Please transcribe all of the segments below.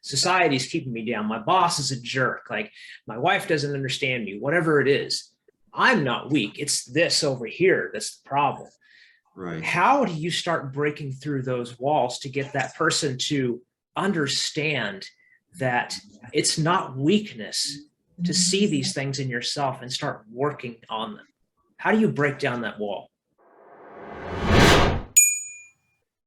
society's keeping me down. My boss is a jerk. Like my wife doesn't understand me, whatever it is. I'm not weak. It's this over here that's the problem. Right. How do you start breaking through those walls to get that person to understand that it's not weakness to see these things in yourself and start working on them? How do you break down that wall?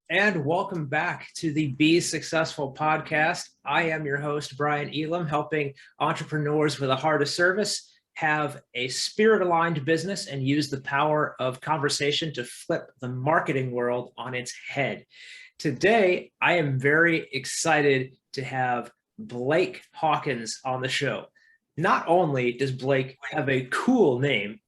And welcome back to the Be Successful podcast. I am your host, Brian Elam, helping entrepreneurs with a heart of service have a spirit-aligned business and use the power of conversation to flip the marketing world on its head. Today, I am very excited to have Blake Hawkins on the show. Not only does Blake have a cool name,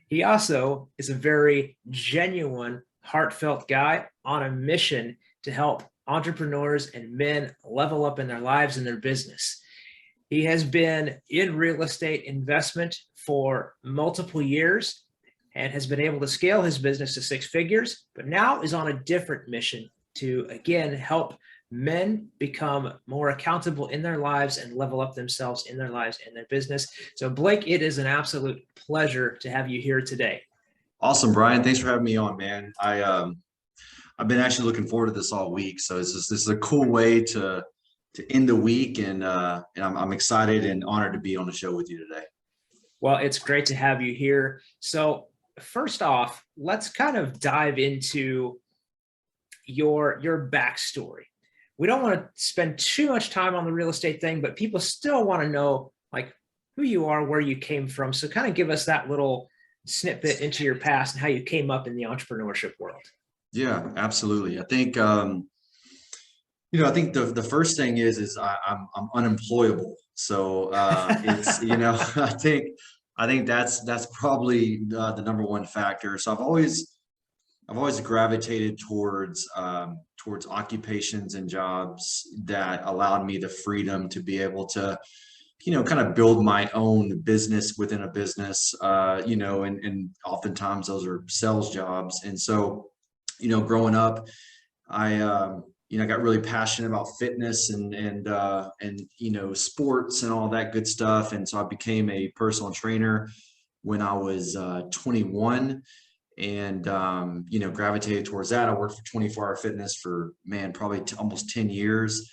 he also is a very genuine, heartfelt guy on a mission to help entrepreneurs and men level up in their lives and their business. He has been in real estate investment for multiple years and has been able to scale his business to 6 figures, but now is on a different mission to, again, help men become more accountable in their lives and level up themselves in their lives and their business. So Blake, it is an absolute pleasure to have you here today. Awesome, Brian. Thanks for having me on, man. I've been actually looking forward to this all week. So this is a cool way to end the week, and I'm excited and honored to be on the show with you today. Well, it's great to have you here. So first off, let's kind of dive into your backstory. We don't want to spend too much time on the real estate thing, but people still want to know like who you are, where you came from. So kind of give us that little snippet into your past and how you came up in the entrepreneurship world. Yeah, absolutely. I think I think the first thing is I'm unemployable. So it's I think that's probably the number one factor. So I've always gravitated towards occupations and jobs that allowed me the freedom to be able to kind of build my own business within a business, and oftentimes those are sales jobs. And so, growing up, I got really passionate about fitness and sports and all that good stuff. And so I became a personal trainer when I was 21 and, gravitated towards that. I worked for 24 Hour Fitness for, probably almost 10 years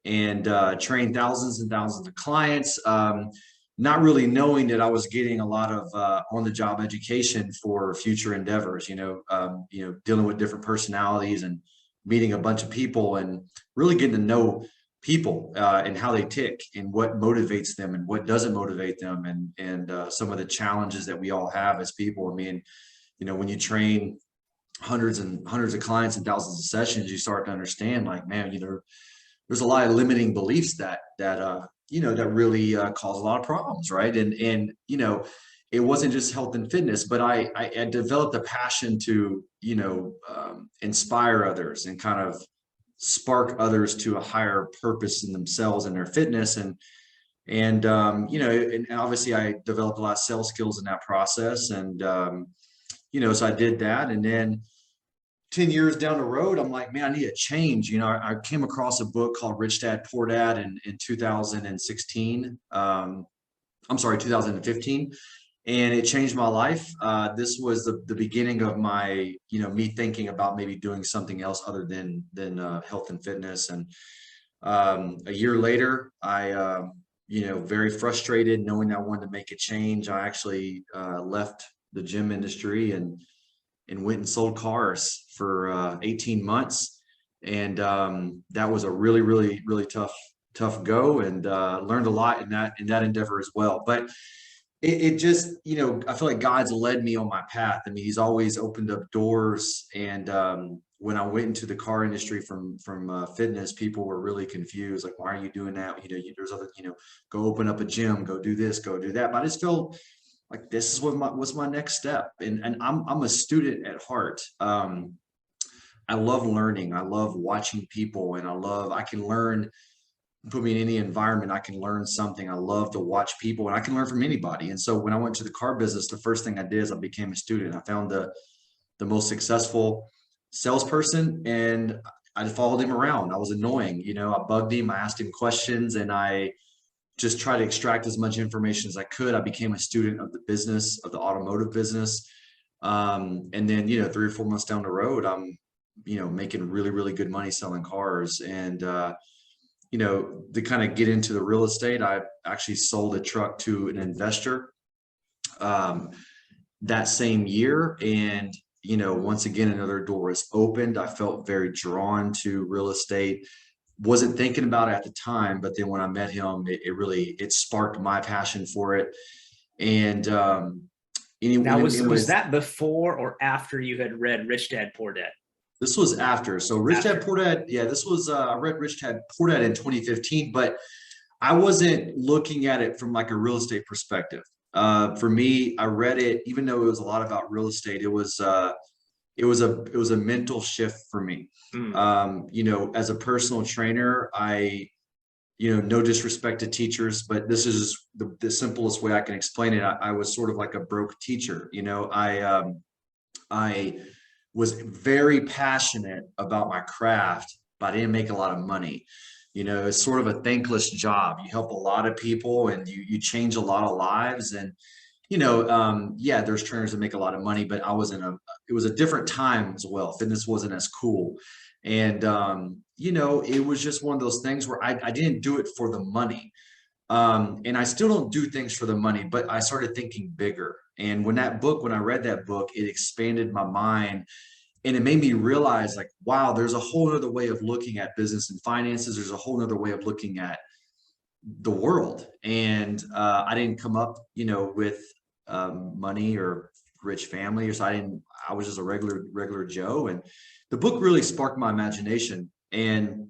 and trained thousands and thousands of clients, not really knowing that I was getting a lot of on-the-job education for future endeavors, dealing with different personalities and meeting a bunch of people and really getting to know people and how they tick and what motivates them and what doesn't motivate them and some of the challenges that we all have as people. I mean, when you train hundreds and hundreds of clients and thousands of sessions, you start to understand like, man, there's a lot of limiting beliefs that really cause a lot of problems, right? And it wasn't just health and fitness, but I developed a passion to inspire others and kind of spark others to a higher purpose in themselves and their fitness, and obviously I developed a lot of sales skills in that process, and so I did that, and then 10 years down the road, I'm like, man, I need a change. I came across a book called Rich Dad, Poor Dad in 2016. 2015. And it changed my life. This was the beginning of my, me thinking about maybe doing something else other than health and fitness. And a year later, I, very frustrated, knowing I wanted to make a change. I actually left the gym industry and went and sold cars for 18 months. And that was a really, really, really tough go, and learned a lot in that endeavor as well. But it just, I feel like God's led me on my path. I mean, he's always opened up doors. And when I went into the car industry from fitness, people were really confused. Like, why are you doing that? There's other, go open up a gym, go do this, go do that. But I just felt like this is what's my next step. And I'm a student at heart. I love learning. I love watching people, and I can learn. Put me in any environment, I can learn something. I love to watch people, and I can learn from anybody. And so when I went to the car business, the first thing I did is I became a student. I found the most successful salesperson, and I just followed him around. I was annoying, I bugged him, I asked him questions, and I just tried to extract as much information as I could. I became a student of the business, of the automotive business. And then, 3 or 4 months down the road, I'm, making really, really good money selling cars. And, to kind of get into the real estate, I actually sold a truck to an investor that same year. And, once again, another door is opened. I felt very drawn to real estate. Wasn't thinking about it at the time, but then when I met him, it really sparked my passion for it. And now, was that before or after you had read Rich Dad Poor Dad? This was after. So Rich Dad Poor Dad, yeah, this was I read Rich Dad Poor Dad in 2015, but I wasn't looking at it from like a real estate perspective. For me, I read it, even though it was a lot about real estate, it was a mental shift for me. As a personal trainer, no disrespect to teachers, but this is the simplest way I can explain it. I was sort of like a broke teacher. I was very passionate about my craft, but I didn't make a lot of money. It's sort of a thankless job. You help a lot of people and you change a lot of lives. And, there's trainers that make a lot of money, but it was a different time as well. Fitness wasn't as cool. And, it was just one of those things where I didn't do it for the money. And I still don't do things for the money, but I started thinking bigger. And when I read that book, it expanded my mind. And it made me realize, like, wow, there's a whole other way of looking at business and finances. There's a whole other way of looking at the world. And I didn't come up, with money or rich family, or so I was just a regular Joe. And the book really sparked my imagination. And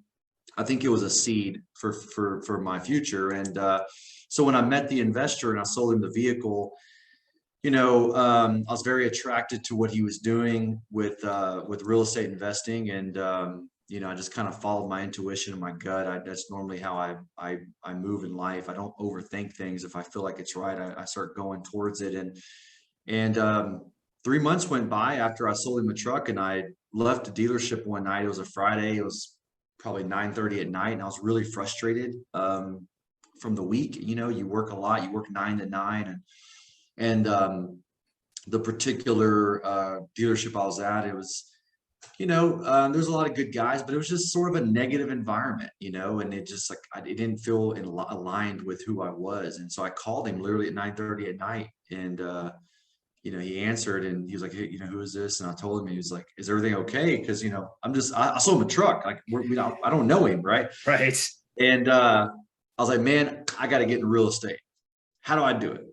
I think it was a seed for my future. And so when I met the investor and I sold him the vehicle, I was very attracted to what he was doing with real estate investing. And, I just kind of followed my intuition and my gut. That's normally how I move in life. I don't overthink things. If I feel like it's right, I start going towards it. And 3 months went by after I sold him a truck, and I left the dealership one night. It was a Friday. It was probably 9:30 at night. And I was really frustrated from the week. You work a lot, you work 9 to 9, and the particular dealership I was at, it was, there's a lot of good guys, but it was just sort of a negative environment, and it just it didn't feel aligned with who I was. And so I called him literally at 9:30 at night, and he answered, and he was like, hey, who is this? And I told him, he was like, is everything okay? Because, I sold him a truck. Like, I don't know him. Right. Right. And I was like, man, I got to get in real estate. How do I do it?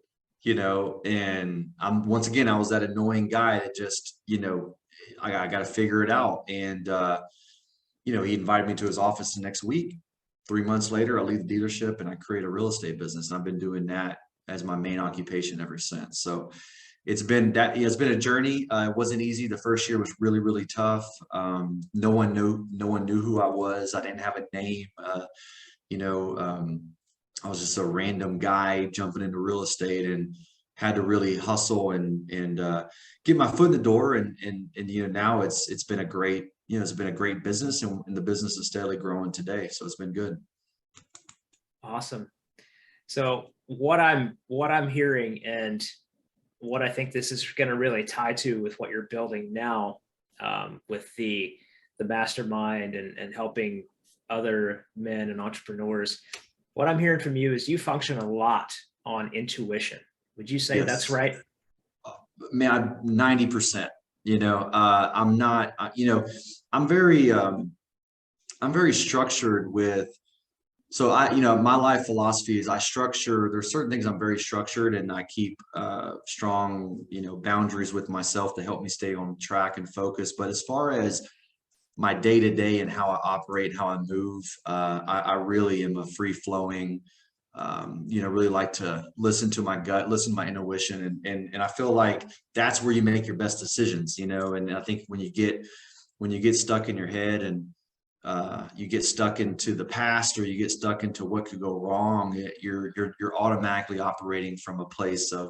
And once again, I was that annoying guy that just, I got to figure it out. And, he invited me to his office the next week. 3 months later, I leave the dealership and I create a real estate business. And I've been doing that as my main occupation ever since. So it's been a journey. It wasn't easy. The first year was really, really tough. No one knew who I was. I didn't have a name. I was just a random guy jumping into real estate, and had to really hustle and get my foot in the door. And now it's been a great, business, and the business is steadily growing today. So it's been good. Awesome. So what I'm hearing, and what I think this is going to really tie to with what you're building now, with the mastermind and helping other men and entrepreneurs. What I'm hearing from you is you function a lot on intuition. Would you say that's right? Man, 90%. I'm not. I'm very structured with. So my life philosophy is there's certain things I'm very structured, and I keep strong, boundaries with myself to help me stay on track and focus. But as far as my day to day and how I operate, how I move, I really am a free flowing, really like to listen to my gut, listen to my intuition. And I feel like that's where you make your best decisions, and I think when you get stuck in your head and you get stuck into the past, or you get stuck into what could go wrong, you're automatically operating from a place of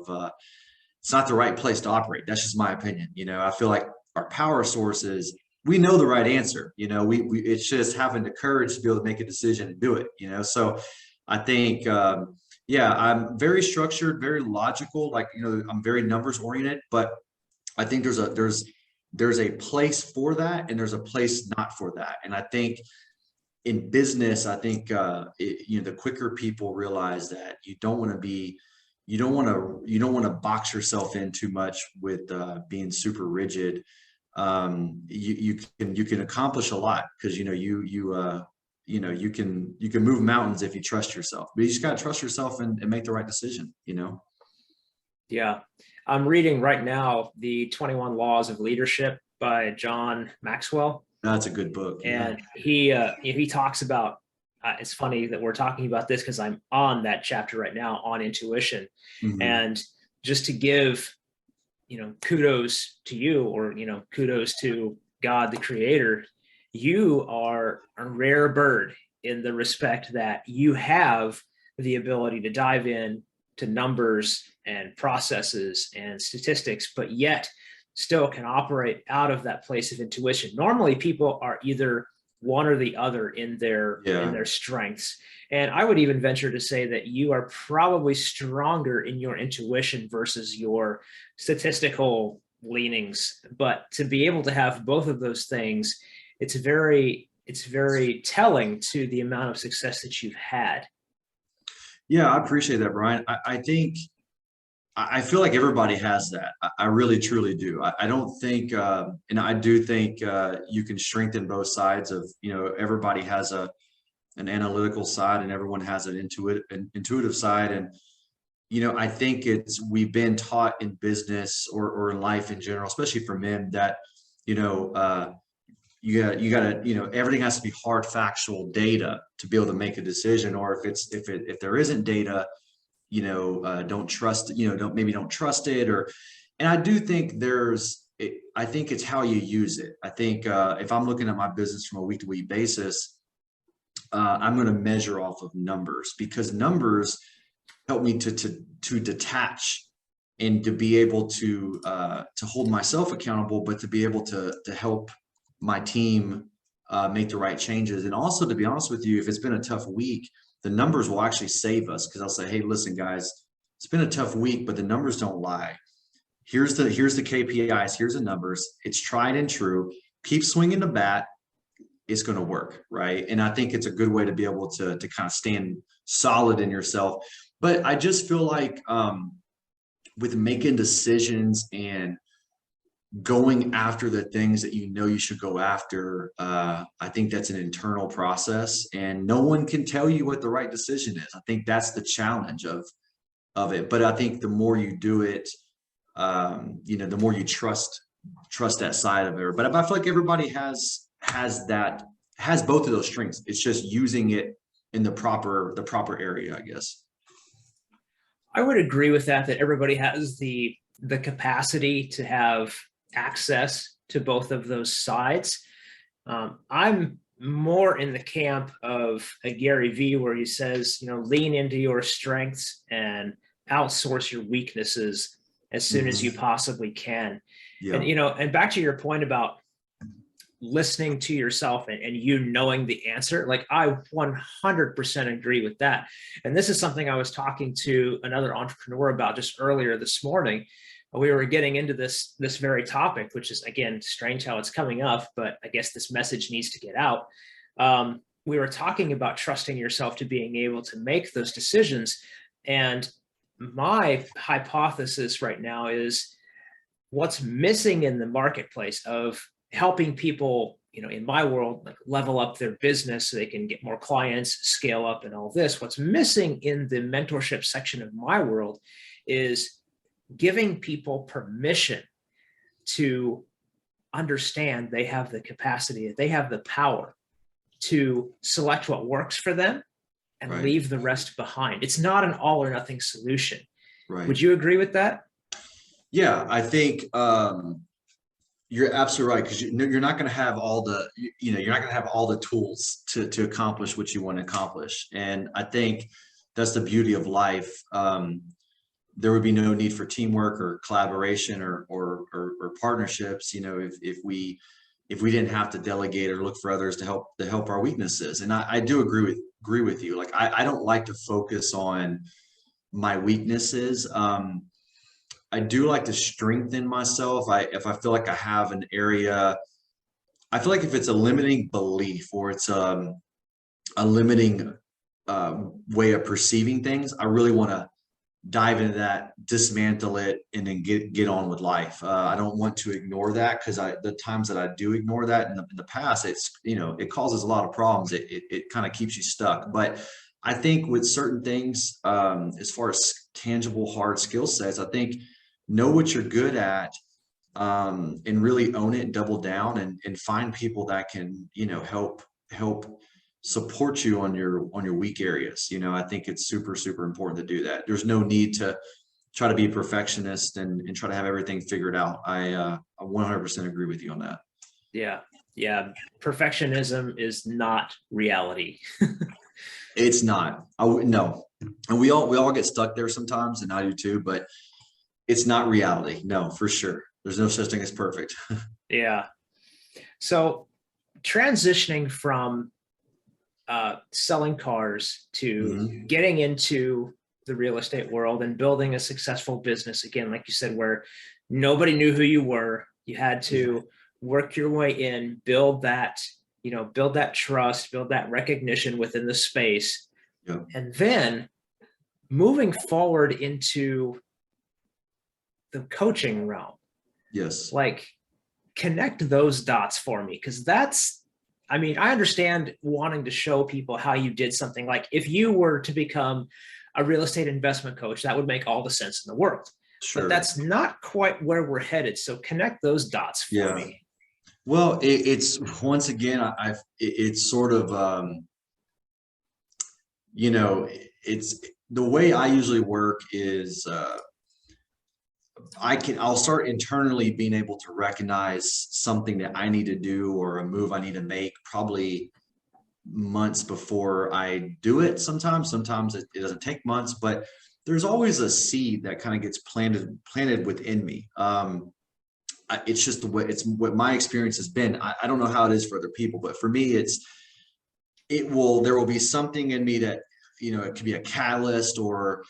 it's not the right place to operate. That's just my opinion. I feel like our power source is we know the right answer. We it's just having the courage to be able to make a decision and do it. So I think, yeah, I'm very structured, very logical. Like, I'm very numbers oriented, but I think there's a place for that, and there's a place not for that. And I think in business, I think, the quicker people realize that you don't want to box yourself in too much with being super rigid. You can accomplish a lot, because you can move mountains if you trust yourself, but you just got to trust yourself and make the right decision. Yeah. I'm reading right now the 21 Laws of Leadership by John Maxwell. That's a good book. And he talks about, it's funny that we're talking about this because I'm on that chapter right now on intuition. Mm-hmm. And just to give, kudos to you, or, kudos to God, the creator, you are a rare bird in the respect that you have the ability to dive in to numbers and processes and statistics, but yet still can operate out of that place of intuition. Normally people are either one or the other in their strengths. And I would even venture to say that you are probably stronger in your intuition versus your statistical leanings. But to be able to have both of those things, it's very telling to the amount of success that you've had. Yeah, I appreciate that, Brian. I feel like everybody has that. I really, truly do. I don't think, and I do think you can strengthen both sides of, everybody has an analytical side, and everyone has an intuitive side. And, I think we've been taught in business or in life in general, especially for men, that, you gotta, everything has to be hard, factual data to be able to make a decision. Or if there isn't data, don't trust, don't trust it. And I do think I think it's how you use it. I think, if I'm looking at my business from a week to week basis, I'm going to measure off of numbers, because numbers help me to detach and to be able to hold myself accountable, but to be able to help my team make the right changes. And also, to be honest with you, if it's been a tough week, the numbers will actually save us, because I'll say, hey, listen, guys, it's been a tough week, but the numbers don't lie. Here's the KPIs, here's the numbers. It's tried and true. Keep swinging the bat. It's going to work, right? And I think it's a good way to be able to kind of stand solid in yourself. But I just feel like, with making decisions and going after the things that you should go after, I think that's an internal process, and no one can tell you what the right decision is. I think that's the challenge of it. But I think the more you do it, the more you trust that side of it. But I feel like everybody has both of those strengths. It's just using it in the proper area, I guess. I would agree with that everybody has the capacity to have access to both of those sides. I'm more in the camp of a Gary Vee, where he says, lean into your strengths and outsource your weaknesses as soon as you possibly can. Yeah. And, and back to your point about listening to yourself and you knowing the answer, like, I 100% agree with that. And this is something I was talking to another entrepreneur about just earlier this morning. We were getting into this very topic, which is, again, strange how it's coming up, but I guess this message needs to get out. We were talking about trusting yourself to being able to make those decisions. And my hypothesis right now is what's missing in the marketplace of helping people, in my world, like, level up their business so they can get more clients, scale up, and all this. What's missing in the mentorship section of my world is giving people permission to understand they have the capacity, they have the power to select what works for them and leave the rest behind. It's not an all or nothing solution. Right. Would you agree with that? Yeah, I think you're absolutely right, because you're not going to have all the, you're not going to have all the tools to accomplish what you want to accomplish. And I think that's the beauty of life. There would be no need for teamwork or collaboration or partnerships, if we if we didn't have to delegate or look for others to help our weaknesses. And I do agree with you. Like I don't like to focus on my weaknesses. I do like to strengthen myself. If I feel like I have an area, I feel like if it's a limiting belief or it's a limiting way of perceiving things, I really want to dive into that, dismantle it, and then get on with life. I don't want to ignore that, because the times that I do ignore that in the past, it's, it causes a lot of problems. It kind of keeps you stuck. But I think with certain things, as far as tangible hard skill sets, I think know what you're good at, and really own it and double down, and find people that can, help support you on your weak areas. I think it's super, super important to do that. There's no need to try to be a perfectionist and try to have everything figured out. I 100% agree with you on that. Yeah. Yeah. Perfectionism is not reality. It's not. No. And we all get stuck there sometimes, and I do too, but it's not reality. No, for sure. There's no such thing as perfect. Yeah. So transitioning from selling cars to getting into the real estate world and building a successful business, again, like you said, where nobody knew who you were, you had to work your way in, build that trust, build that recognition within the space. Yeah. And then moving forward into the coaching realm. Yes. Like, connect those dots for me, because I understand wanting to show people how you did something. Like, if you were to become a real estate investment coach, that would make all the sense in the world. Sure. But that's not quite where we're headed. So connect those dots for me. Well, it's once again, it's sort of, it's the way I usually work is, I'll start internally being able to recognize something that I need to do or a move I need to make probably months before I do it. Sometimes it doesn't take months, but there's always a seed that kind of gets planted within me. It's just it's what my experience has been. I don't know how it is for other people, but for me, there will be something in me that, it could be a catalyst, or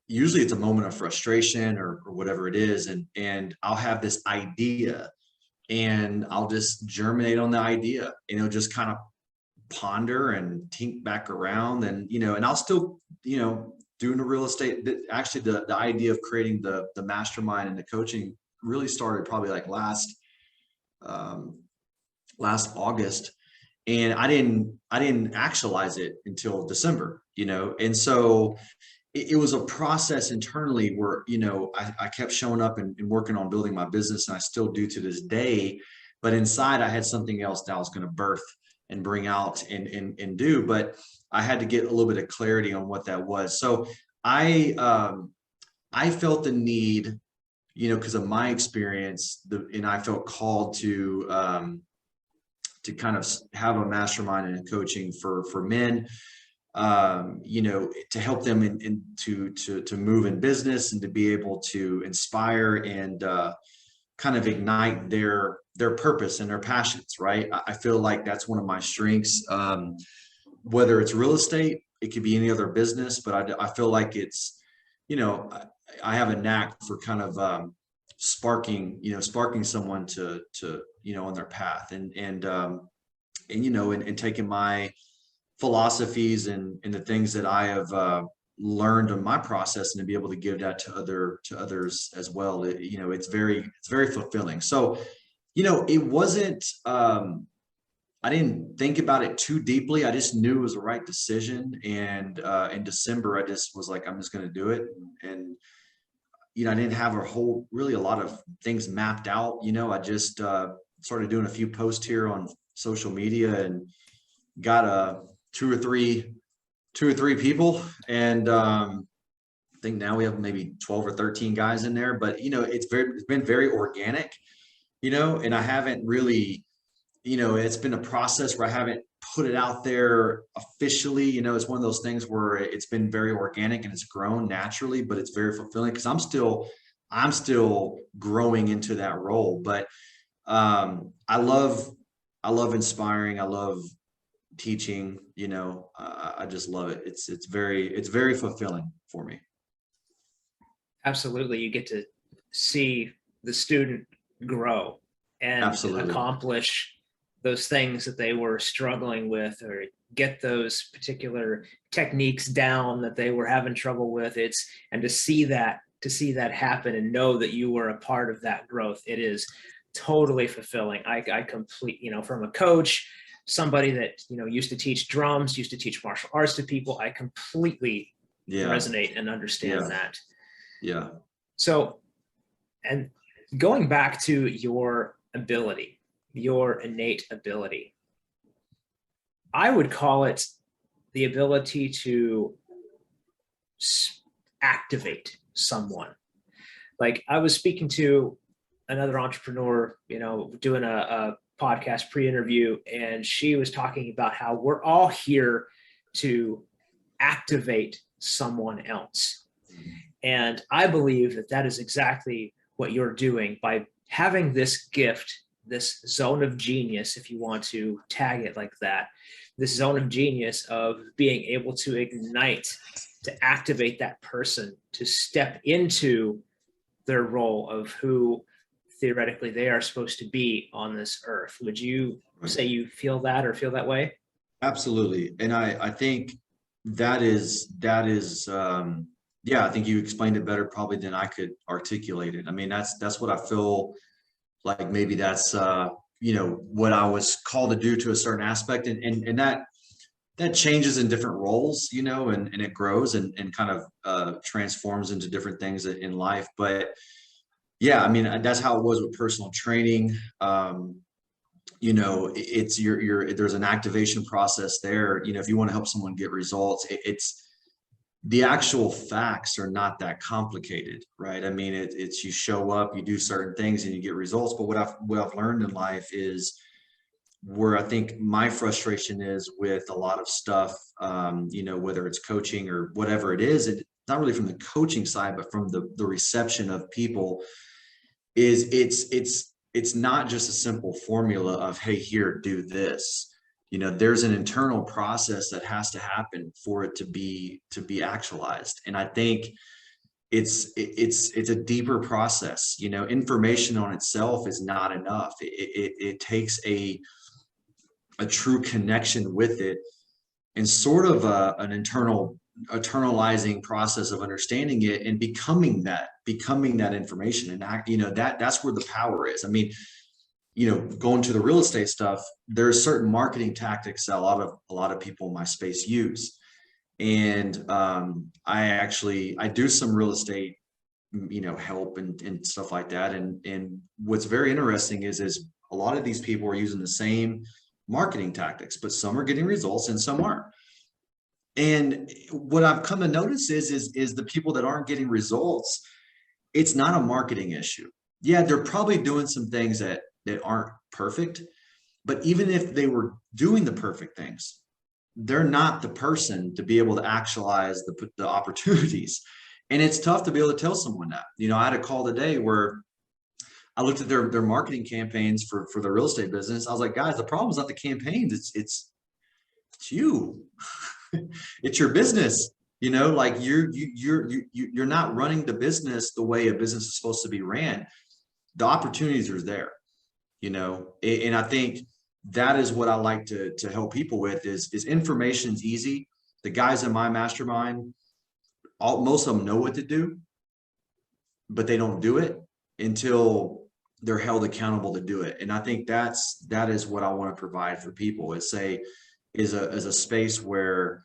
usually it's a moment of frustration or whatever it is. And I'll have this idea, and I'll just germinate on the idea, just kind of ponder and think back around, and, and I'll still, doing the real estate. Actually, the idea of creating the mastermind and the coaching really started probably like last August, and I didn't actualize it until December, and so it was a process internally where, I kept showing up and working on building my business, and I still do to this day, but inside I had something else that I was going to birth and bring out and do, but I had to get a little bit of clarity on what that was. So I felt the need, because of my experience, and I felt called to kind of have a mastermind and a coaching for men, to help them to move in business, and to be able to inspire and kind of ignite their purpose and their passions. Right. I feel like that's one of my strengths. Whether it's real estate, it could be any other business, but I feel like it's, I have a knack for kind of sparking someone to on their path, and taking my philosophies and the things that I have learned in my process, and to be able to give that to others as well. It's very fulfilling. So, it wasn't, I didn't think about it too deeply. I just knew it was the right decision. And in December, I just was like, I'm just going to do it. And, I didn't have really a lot of things mapped out. I just started doing a few posts here on social media, and got two or three people. And I think now we have maybe 12 or 13 guys in there, but, it's been very organic, and I haven't really, it's been a process where I haven't put it out there officially. It's one of those things where it's been very organic and it's grown naturally, but it's very fulfilling because I'm still growing into that role. But I love I love inspiring. I love teaching, I just love it. It's very fulfilling for me. Absolutely. You get to see the student grow and Absolutely. accomplish those things that they were struggling with, or get those particular techniques down that they were having trouble with. And to see that happen and know that you were a part of that growth, it is totally fulfilling. I complete, from a coach, somebody that, used to teach drums, used to teach martial arts to people, I completely resonate and understand that. Yeah. So, and going back to your ability, your innate ability, I would call it the ability to activate someone. Like, I was speaking to another entrepreneur, doing a podcast pre-interview, and she was talking about how we're all here to activate someone else. And I believe that that is exactly what you're doing by having this gift, this zone of genius, if you want to tag it like that, this zone of genius of being able to ignite, to activate that person to step into their role of who theoretically they are supposed to be on this earth. Would you say you feel that or feel that way? Absolutely. And I think that is, yeah, I think you explained it better probably than I could articulate it. I mean, that's what I feel like. Maybe that's, what I was called to do to a certain aspect, and that changes in different roles, and it grows and kind of transforms into different things in life. But yeah, I mean, that's how it was with personal training. It's there's an activation process there. If you want to help someone get results, it's the actual facts are not that complicated, right? I mean, it's you show up, you do certain things, and you get results. But what I've learned in life is where I think my frustration is with a lot of stuff, whether it's coaching or whatever it is, it's not really from the coaching side, but from the reception of people, is it's not just a simple formula of, hey, here, do this. There's an internal process that has to happen for it to be actualized. And I think it's a deeper process. Information on itself is not enough. It takes a true connection with it, and sort of an internalizing process of understanding it and becoming that information. And that's where the power is. I mean, going to the real estate stuff, there's certain marketing tactics that a lot of people in my space use. And I do some real estate, help and stuff like that. And what's very interesting is a lot of these people are using the same marketing tactics, but some are getting results and some aren't. And what I've come to notice is the people that aren't getting results, it's not a marketing issue. Yeah, they're probably doing some things that aren't perfect, but even if they were doing the perfect things, they're not the person to be able to actualize the opportunities. And it's tough to be able to tell someone that. I had a call today where I looked at their marketing campaigns for the real estate business. I was like, guys, the problem is not the campaigns. It's you. It's your business. Like you're not running the business the way a business is supposed to be ran. The opportunities are there, and I think that is what I like to help people with is information's easy. The guys in my mastermind, most of them know what to do, but they don't do it until they're held accountable to do it. And I think that is what I want to provide for people is a space where,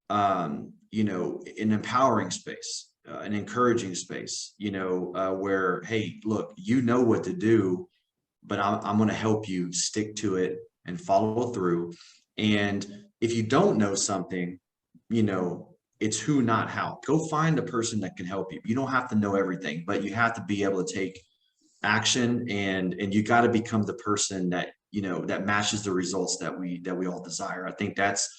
an empowering space, an encouraging space, where, hey, look, what to do, but I'm going to help you stick to it and follow through. And if you don't know something, it's who, not how. Go find a person that can help you. You don't have to know everything, but you have to be able to take action, and you got to become the person that that matches the results that we all desire. I think that's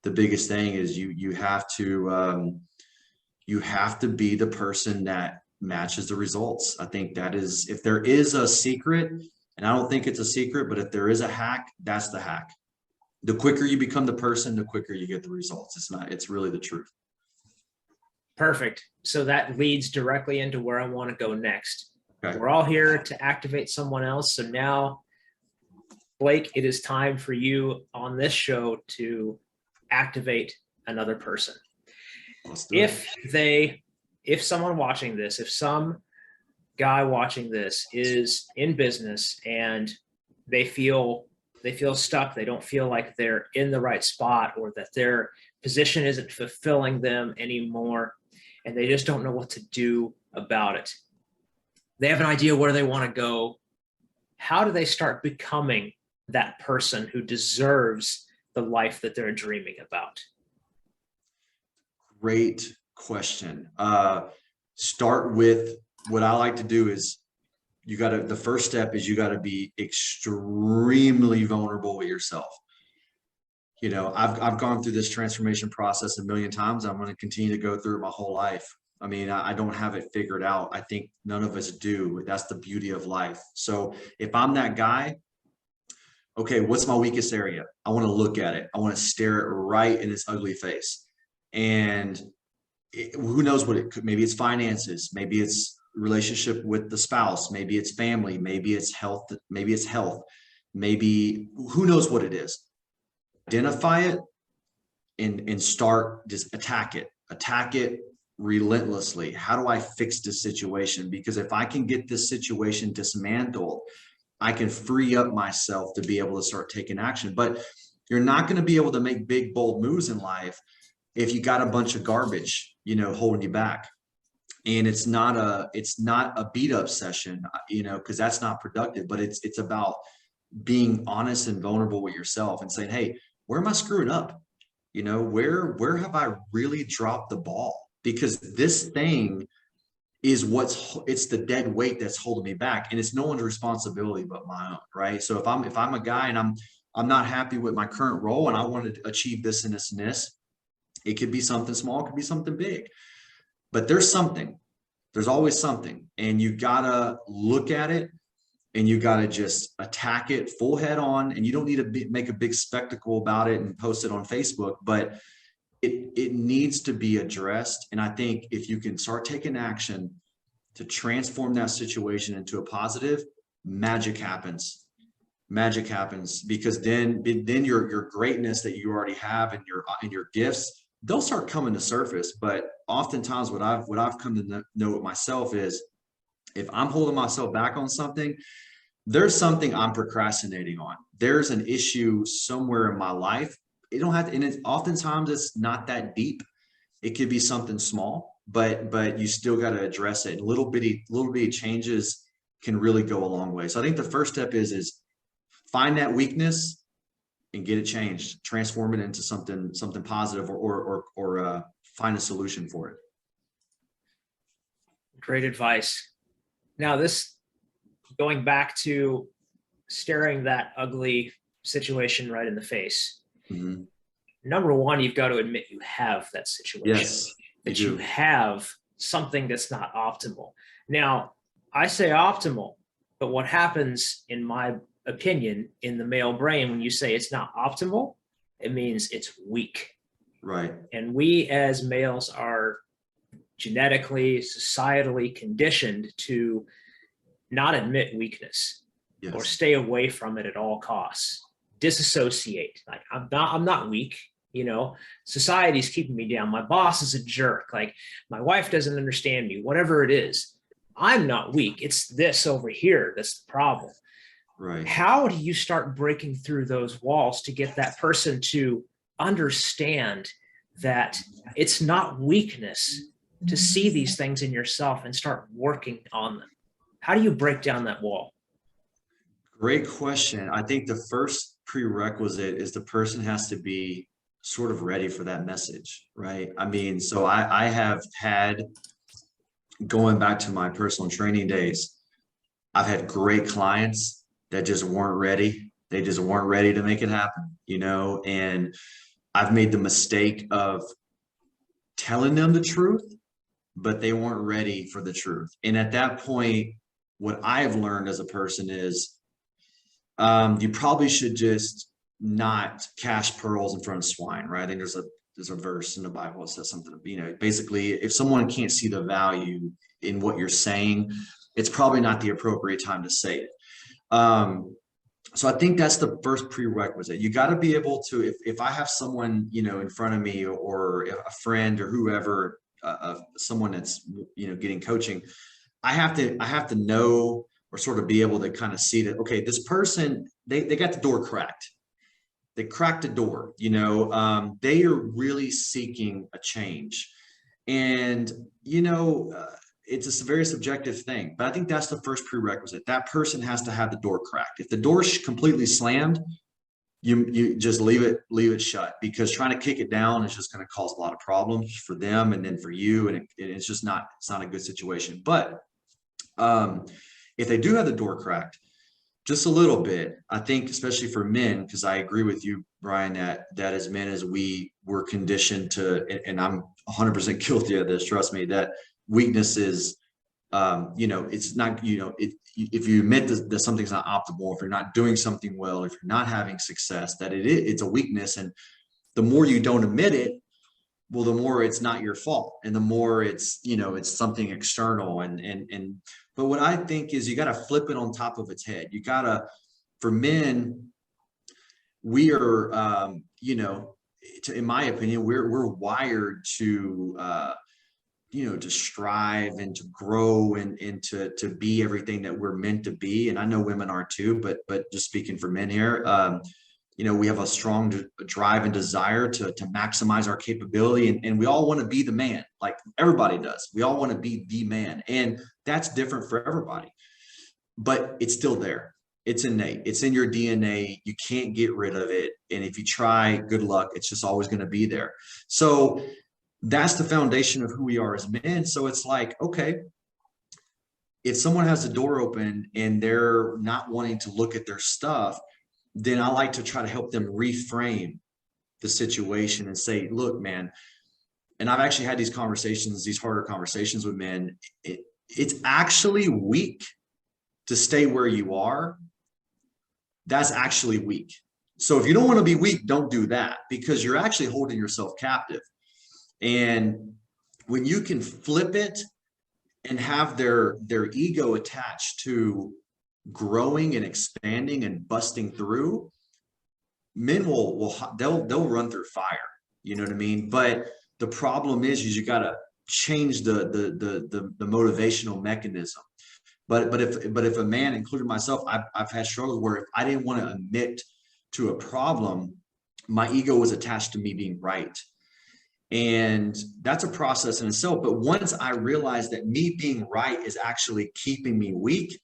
the biggest thing is you have to be the person that matches the results. I think that is, if there is a secret, And I don't think it's a secret, but if there is a hack, that's the hack. The quicker you become the person, the quicker you get the results. It's really the truth. Perfect. So that leads directly into where I want to go next. Okay. We're all here to activate someone else. So now, Blake, it is time for you on this show to activate another person. If someone watching this, if some guy watching this is in business and they feel stuck, they don't feel like they're in the right spot, or that their position isn't fulfilling them anymore, and they just don't know what to do about it. They have an idea where they want to go. How do they start becoming that person who deserves the life that they're dreaming about? Great question. Start with what I like to do is the first step is you got to be extremely vulnerable with yourself. You know, I've gone through this transformation process a million times. I'm going to continue to go through it my whole life. I mean, I don't have it figured out. I think none of us do. That's the beauty of life. So if I'm that guy, okay, what's my weakest area? I want to look at it. I want to stare it right in its ugly face. And who knows what it could, maybe it's finances, maybe it's relationship with the spouse, maybe it's family, maybe it's health, maybe who knows what it is. Identify it and start, just attack it relentlessly. How do I fix this situation? Because if I can get this situation dismantled, I can free up myself to be able to start taking action. But you're not going to be able to make big, bold moves in life if you got a bunch of garbage, you know, holding you back. And it's not a beat up session, you know, because that's not productive, but it's about being honest and vulnerable with yourself and saying, hey, where am I screwing up? You know, where have I really dropped the ball? Because this thing is it's the dead weight that's holding me back, and it's no one's responsibility but my own, right? So if I'm a guy and I'm not happy with my current role and I want to achieve this and this and this, it could be something small, it could be something big, but there's always something, and you gotta look at it and you gotta just attack it full head on. And you don't need to make a big spectacle about it and post it on Facebook, but it needs to be addressed. And I think if you can start taking action to transform that situation into a positive, magic happens. Magic happens, because then your greatness that you already have and your gifts, they'll start coming to surface. But oftentimes what I've come to know with myself is, if I'm holding myself back on something, there's something I'm procrastinating on. There's an issue somewhere in my life. It don't have to, and oftentimes it's not that deep. It could be something small, but you still got to address it. And little bitty changes can really go a long way. So I think the first step is find that weakness and get it changed, transform it into something positive, or find a solution for it. Great advice. Now, this, going back to staring that ugly situation right in the face. Mm-hmm. Number one, you've got to admit you have that situation. Yes, that you have something that's not optimal. Now, I say optimal, but what happens, in my opinion, in the male brain, when you say it's not optimal, it means it's weak. Right. And we as males are genetically, societally conditioned to not admit weakness. Yes. Or stay away from it at all costs. Disassociate. Like, I'm not weak. You know, society's keeping me down. My boss is a jerk. Like, my wife doesn't understand me, whatever it is. I'm not weak. It's this over here that's the problem. Right. How do you start breaking through those walls to get that person to understand that it's not weakness to see these things in yourself and start working on them? How do you break down that wall? Great question. I think the first prerequisite is the person has to be sort of ready for that message, right? I mean, so I have had, going back to my personal training days, I've had great clients that just weren't ready. They just weren't ready to make it happen, you know, and I've made the mistake of telling them the truth, but they weren't ready for the truth. And at that point, what I've learned as a person is, you probably should just not cash pearls in front of swine, right? I think there's a verse in the Bible that says something, basically if someone can't see the value in what you're saying, it's probably not the appropriate time to say it. So I think that's the first prerequisite. You got to be able to, if I have someone, in front of me, or a friend or whoever, someone that's, getting coaching, I have to know, or sort of be able to kind of see that, okay, this person, they got the door cracked. They cracked the door, they are really seeking a change. And, it's a very subjective thing, but I think that's the first prerequisite. That person has to have the door cracked. If the door's completely slammed, you just leave it shut, because trying to kick it down is just going to cause a lot of problems for them and then for you. And it's not a good situation. But if they do have the door cracked just a little bit, I think, especially for men, because I agree with you, Brian, that as men, as we were conditioned to, and I'm 100% guilty of this, trust me, that weakness is, it's not, if you admit that something's not optimal, if you're not doing something well, if you're not having success, that it's a weakness. And the more you don't admit it, well, the more it's not your fault, and the more it's, it's something external. But what I think is, you got to flip it on top of its head. You got to, for men, we are, in my opinion, we're wired to, to strive and to grow and to be everything that we're meant to be. And I know women are too, but just speaking for men here, we have a strong drive and desire to maximize our capability. And we all want to be the man, like everybody does. We all want to be the man. And that's different for everybody, but it's still there. It's innate. It's in your DNA. You can't get rid of it. And if you try, good luck. It's just always going to be there. So that's the foundation of who we are as men. So it's like, okay, if someone has the door open and they're not wanting to look at their stuff, then I like to try to help them reframe the situation and say, look, man, and I've actually had these conversations, these harder conversations with men. It's actually weak to stay where you are. That's actually weak. So if you don't want to be weak, don't do that, because you're actually holding yourself captive. And when you can flip it and have their ego attached to growing and expanding and busting through, men they'll run through fire. You know what I mean? But the problem is you got to change the motivational mechanism. But if a man, including myself, I've had struggles where if I didn't want to admit to a problem, my ego was attached to me being right. And that's a process in itself. But once I realized that me being right is actually keeping me weak,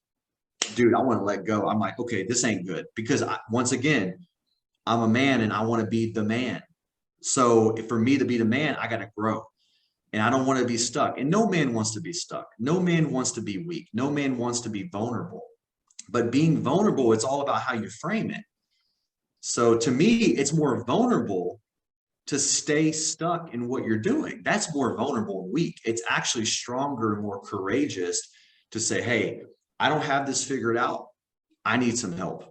dude, I want to let go. I'm like, okay, this ain't good, because once again, I'm a man and I want to be the man. So for me to be the man, I got to grow, and I don't want to be stuck. And no man wants to be stuck. No man wants to be weak. No man wants to be vulnerable. But being vulnerable, it's all about how you frame it. So to me, it's more vulnerable to stay stuck in what you're doing. That's more vulnerable and weak. It's actually stronger and more courageous to say, hey, I don't have this figured out. I need some help.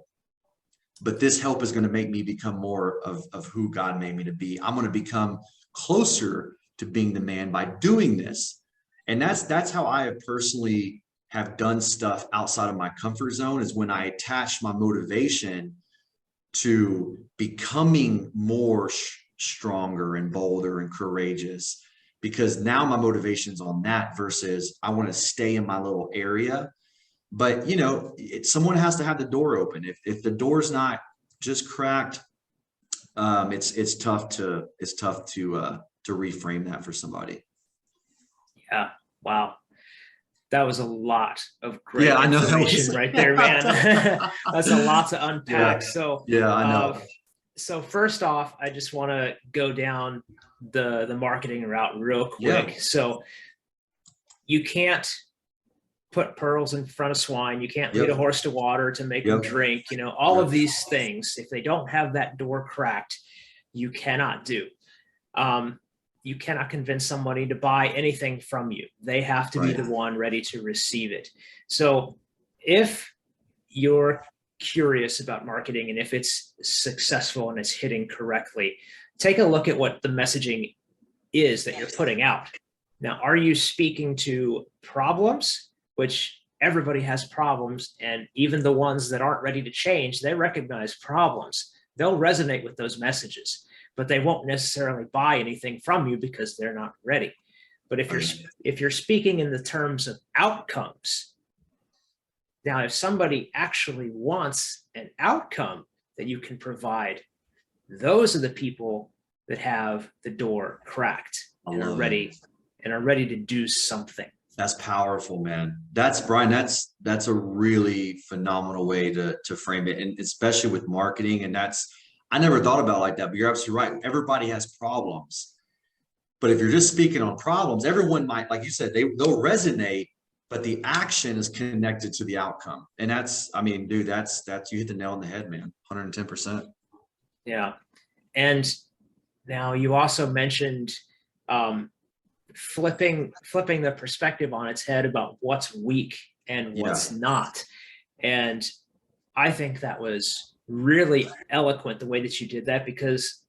But this help is going to make me become more of who God made me to be. I'm going to become closer to being the man by doing this. And that's how I have personally have done stuff outside of my comfort zone, is when I attach my motivation to becoming more stronger and bolder and courageous, because now my motivation's on that versus I want to stay in my little area. But someone has to have the door open. If the door's not just cracked, it's tough to reframe that for somebody. Yeah. Wow. That was a lot of great I know information right there, man. That's a lot to unpack. Yeah, I know. So first off, I just want to go down the marketing route real quick. Yeah. So you can't put pearls in front of swine. You can't lead a horse to water to make them drink. All of these things, if they don't have that door cracked, you cannot do. You cannot convince somebody to buy anything from you. They have to be the one ready to receive it. So if you're curious about marketing and if it's successful and it's hitting correctly, take a look at what the messaging is that you're putting out. Now, are you speaking to problems, which everybody has problems, and even the ones that aren't ready to change, they recognize problems. They'll resonate with those messages, but they won't necessarily buy anything from you because they're not ready. But if you're speaking in the terms of outcomes, now if somebody actually wants an outcome that you can provide, those are the people that have the door cracked and are ready to do something. That's powerful, man. That's Brian. That's a really phenomenal way to frame it, and especially with marketing. And I never thought about it like that, but you're absolutely right. Everybody has problems, but if you're just speaking on problems, everyone might, like you said, they'll resonate, but the action is connected to the outcome. And I mean, dude, that's you hit the nail on the head, man. 110%. Yeah, and now you also mentioned flipping the perspective on its head about what's weak and what's not. And I think that was really eloquent the way that you did that, because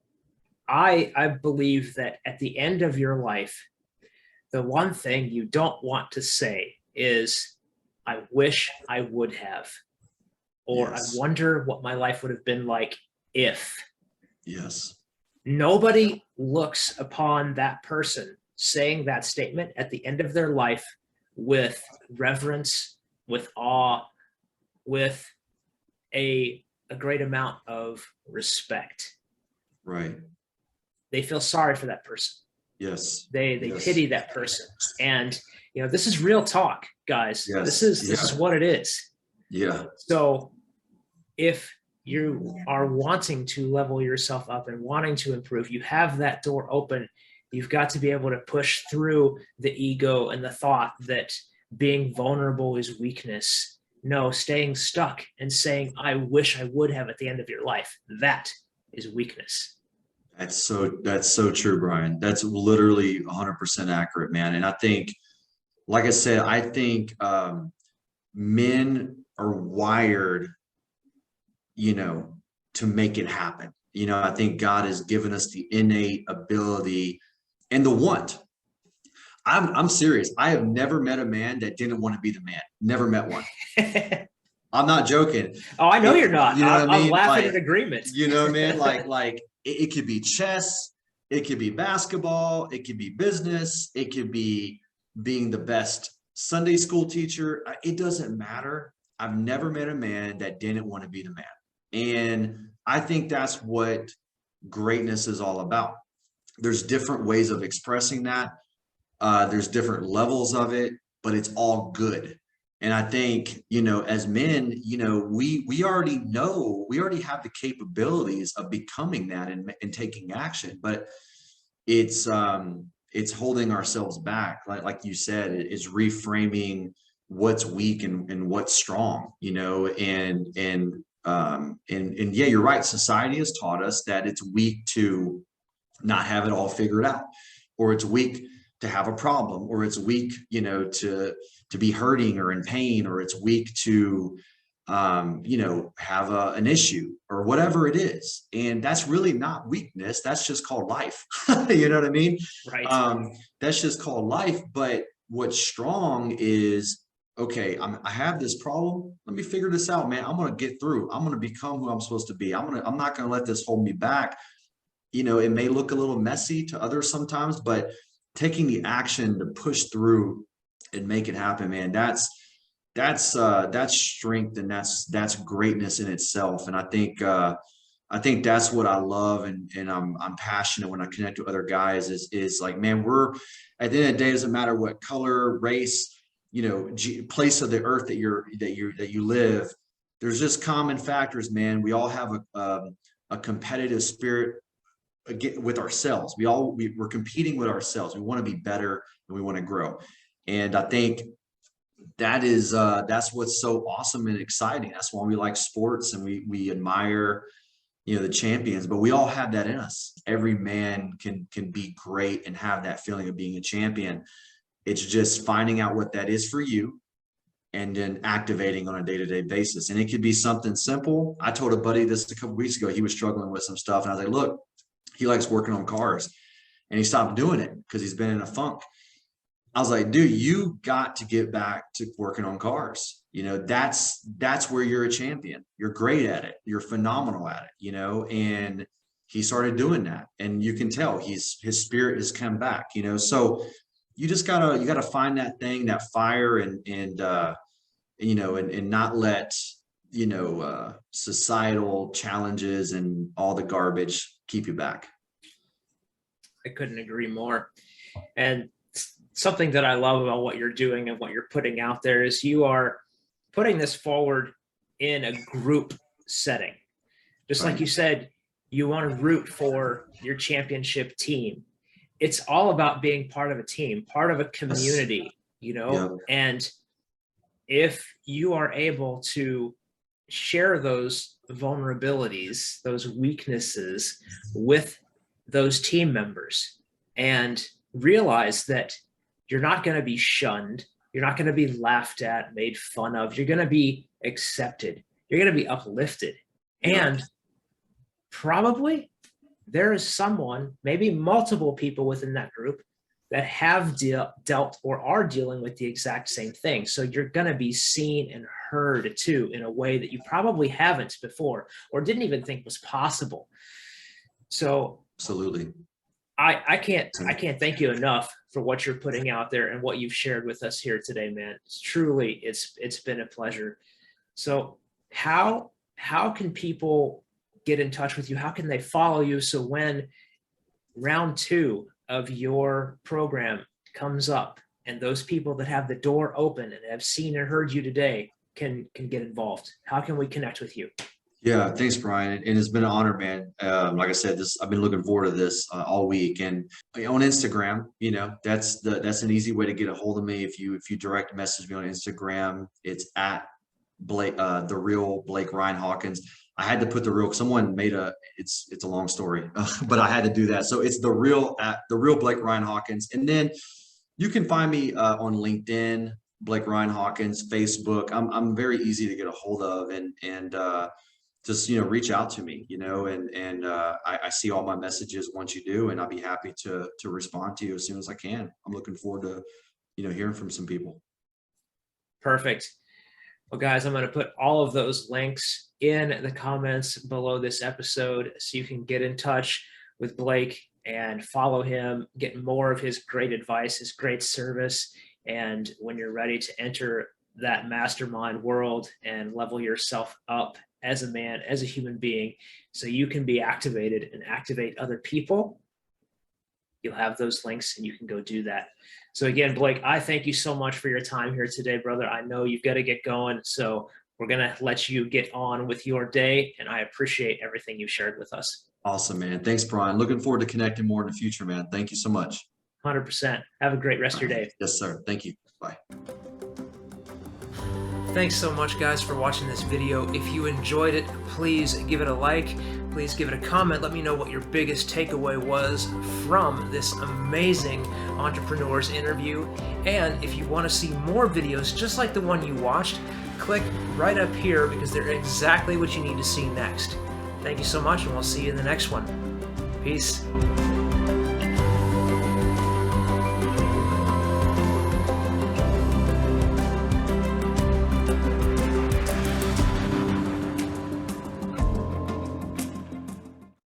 I believe that at the end of your life, the one thing you don't want to say is, I wish I would have, or I wonder what my life would have been like if. Yes. Nobody looks upon that person saying that statement at the end of their life with reverence, with awe, with a great amount of respect. Right. They feel sorry for that person. Yes. They pity that person. And this is real talk, guys. Yes. This is what it is. Yeah. So if you are wanting to level yourself up and wanting to improve, you have that door open. You've got to be able to push through the ego and the thought that being vulnerable is weakness. No, staying stuck and saying, I wish I would have at the end of your life, that is weakness. That's so true, Brian. That's literally 100% accurate, man. And I think, like I said, I think men are wired, to make it happen. I think God has given us the innate ability and the want. I'm serious. I have never met a man that didn't want to be the man. Never met one. I'm not joking. Oh, I know you're not. You know what I mean? I'm laughing in agreement. You know what I mean? Like it could be chess, it could be basketball, it could be business, it could be being the best Sunday school teacher. It doesn't matter. I've never met a man that didn't want to be the man. And I think that's what greatness is all about. There's different ways of expressing that. There's different levels of it, but it's all good. And I think, as men, we already know, we already have the capabilities of becoming that and taking action, but it's holding ourselves back. Like you said, it's reframing what's weak and what's strong, and yeah, you're right. Society has taught us that it's weak to not have it all figured out, or it's weak to have a problem, or it's weak, to be hurting or in pain, or it's weak to, have an issue or whatever it is. And that's really not weakness. That's just called life. You know what I mean? Right. That's just called life. But what's strong is, okay, I have this problem. Let me figure this out, man. I'm going to get through. I'm going to become who I'm supposed to be. I'm not going to let this hold me back. It may look a little messy to others sometimes, but taking the action to push through and make it happen, man, that's strength, and that's greatness in itself. And I think that's what I love, and I'm passionate when I connect with other guys is like, man, we're at the end of the day, it doesn't matter what color, race, place of the earth that you live. There's just common factors, man. We all have a competitive spirit with ourselves. We're competing with ourselves. We want to be better and we want to grow. And I think that's what's so awesome and exciting. That's why we like sports, and we admire, the champions, but we all have that in us. Every man can be great and have that feeling of being a champion. It's just finding out what that is for you, and then activating on a day-to-day basis. And it could be something simple. I told a buddy this a couple weeks ago. He was struggling with some stuff, and I was like, look, he likes working on cars, and he stopped doing it because he's been in a funk. I was like, dude, you got to get back to working on cars. That's where you're a champion. You're great at it. You're phenomenal at it, and he started doing that, and you can tell his spirit has come back, so you just gotta find that thing, that fire, and not let, societal challenges and all the garbage keep you back. I couldn't agree more. And something that I love about what you're doing and what you're putting out there is you are putting this forward in a group setting. Just like you said, you want to root for your championship team. It's all about being part of a team, part of a community, and if you are able to share those vulnerabilities, those weaknesses with those team members and realize that you're not going to be shunned, you're not going to be laughed at, made fun of, you're going to be accepted, you're going to be uplifted. And probably there is someone, maybe multiple people within that group that have dealt or are dealing with the exact same thing. So you're going to be seen and heard too in a way that you probably haven't before or didn't even think was possible. So absolutely, I can't thank you enough for what you're putting out there and what you've shared with us here today, man. It's been a pleasure. So how can people get in touch with you? How can they follow you? So when round 2 of your program comes up and those people that have the door open and have seen and heard you today can get involved, how can we connect with you? Yeah, thanks, Brian. And it's been an honor, man. Like I said, I've been looking forward to this all week. And on Instagram, that's an easy way to get a hold of me. If you direct message me on Instagram, it's at Blake, the real Blake Ryan Hawkins. I had to put the real. Someone made it's a long story, but I had to do that. So it's the real Blake Ryan Hawkins. And then you can find me on LinkedIn, Blake Ryan Hawkins, Facebook. I'm very easy to get a hold of, and just reach out to me, and I see all my messages once you do, and I'll be happy to respond to you as soon as I can. I'm looking forward to hearing from some people. Perfect. Well, guys, I'm going to put all of those links in the comments below this episode so you can get in touch with Blake and follow him, get more of his great advice, his great service. And when you're ready to enter that mastermind world and level yourself up as a man, as a human being, so you can be activated and activate other people, you'll have those links and you can go do that. So again, Blake, I thank you so much for your time here today, brother. I know you've got to get going, so we're going to let you get on with your day, and I appreciate everything you shared with us. Awesome, man. Thanks, Brian. Looking forward to connecting more in the future, man. Thank you so much. 100%. Have a great rest of your day. Yes, sir. Thank you. Bye. Thanks so much, guys, for watching this video. If you enjoyed it, please give it a like. Please give it a comment. Let me know what your biggest takeaway was from this amazing entrepreneur's interview. And if you want to see more videos just like the one you watched, click right up here because they're exactly what you need to see next. Thank you so much, and we'll see you in the next one. Peace.